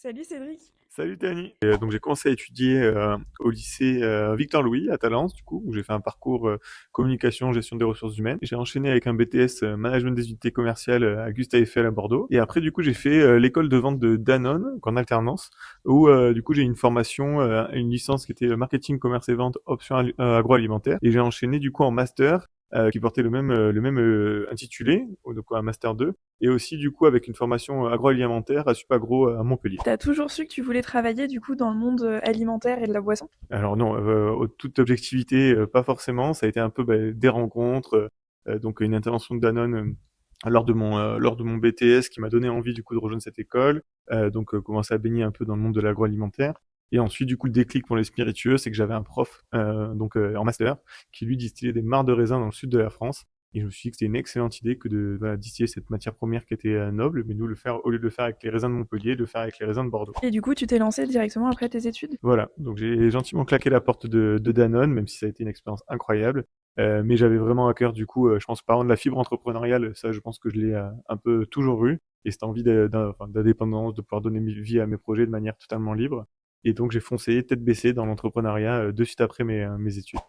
Salut Cédric. Salut Tani. Donc j'ai commencé à étudier au lycée Victor Louis à Talence du coup où j'ai fait un parcours communication gestion des ressources humaines. J'ai enchaîné avec un BTS management des unités commerciales à Gustave Eiffel à Bordeaux et après du coup j'ai fait l'école de vente de Danone donc en alternance où du coup j'ai une formation une licence qui était marketing commerce et vente option agroalimentaire et j'ai enchaîné du coup en master qui portait le même intitulé donc un master 2 et aussi du coup avec une formation agroalimentaire à Supagro à Montpellier. T'as toujours su que tu voulais travailler du coup dans le monde alimentaire et de la boisson? Alors non, toute objectivité, pas forcément. Ça a été un peu des rencontres, donc une intervention de Danone lors de mon BTS qui m'a donné envie du coup de rejoindre cette école, donc commencer à baigner un peu dans le monde de l'agroalimentaire. Et ensuite, du coup, le déclic pour les spiritueux, c'est que j'avais un prof en master qui lui distillait des mares de raisin dans le sud de la France. Et je me suis dit que c'était une excellente idée que de voilà, distiller cette matière première qui était noble, mais nous le faire au lieu de le faire avec les raisins de Montpellier, de le faire avec les raisins de Bordeaux. Et du coup, tu t'es lancé directement après tes études? Voilà, donc j'ai gentiment claqué la porte de Danone, même si ça a été une expérience incroyable. Mais j'avais vraiment à cœur, du coup, je pense, par exemple, de la fibre entrepreneuriale, ça, je pense que je l'ai un peu toujours eu. Et cette envie d'indépendance, de pouvoir donner vie à mes projets de manière totalement libre. Et donc, j'ai foncé tête baissée dans l'entrepreneuriat de suite après mes études.